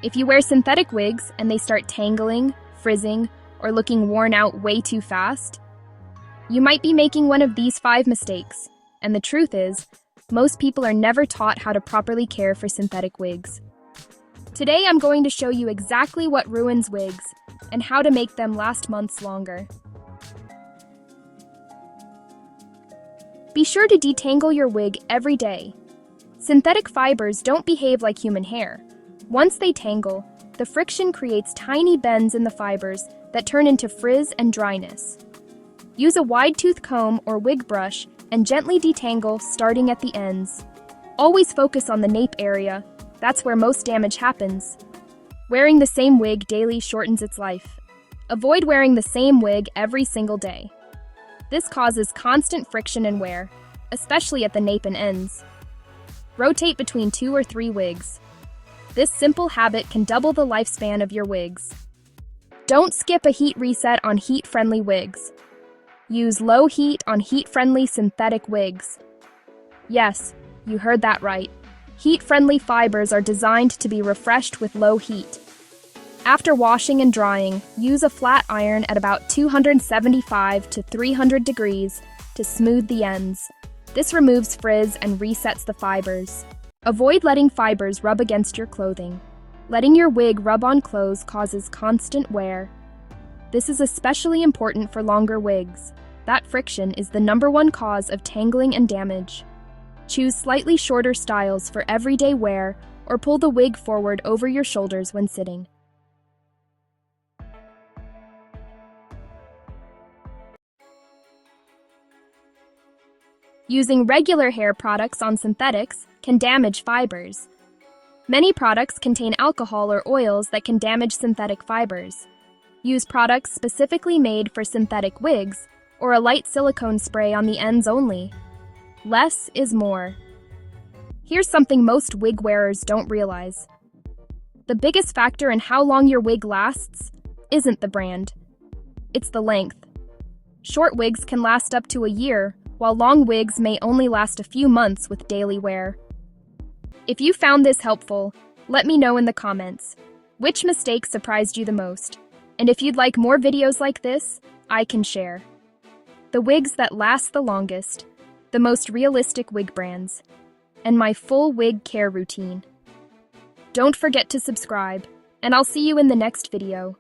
If you wear synthetic wigs and they start tangling, frizzing, or looking worn out way too fast, you might be making one of these 5 mistakes. And the truth is, most people are never taught how to properly care for synthetic wigs. Today I'm going to show you exactly what ruins wigs and how to make them last months longer. Be sure to detangle your wig every day. Synthetic fibers don't behave like human hair. Once they tangle, the friction creates tiny bends in the fibers that turn into frizz and dryness. Use a wide-tooth comb or wig brush and gently detangle starting at the ends. Always focus on the nape area. That's where most damage happens. Wearing the same wig daily shortens its life. Avoid wearing the same wig every single day. This causes constant friction and wear, especially at the nape and ends. Rotate between 2 or 3 wigs. This simple habit can double the lifespan of your wigs. Don't skip a heat reset on heat-friendly wigs. Use low heat on heat-friendly synthetic wigs. Yes, you heard that right. Heat-friendly fibers are designed to be refreshed with low heat. After washing and drying, use a flat iron at about 275 to 300 degrees to smooth the ends. This removes frizz and resets the fibers. Avoid letting fibers rub against your clothing. Letting your wig rub on clothes causes constant wear. This is especially important for longer wigs. That friction is the #1 cause of tangling and damage. Choose slightly shorter styles for everyday wear or pull the wig forward over your shoulders when sitting. Using regular hair products on synthetics can damage fibers. Many products contain alcohol or oils that can damage synthetic fibers. Use products specifically made for synthetic wigs or a light silicone spray on the ends only. Less is more. Here's something most wig wearers don't realize. The biggest factor in how long your wig lasts isn't the brand. It's the length. Short wigs can last up to a year, while long wigs may only last a few months with daily wear. If you found this helpful, let me know in the comments. Which mistake surprised you the most? And if you'd like more videos like this, I can share. The wigs that last the longest, the most realistic wig brands, and my full wig care routine. Don't forget to subscribe, and I'll see you in the next video.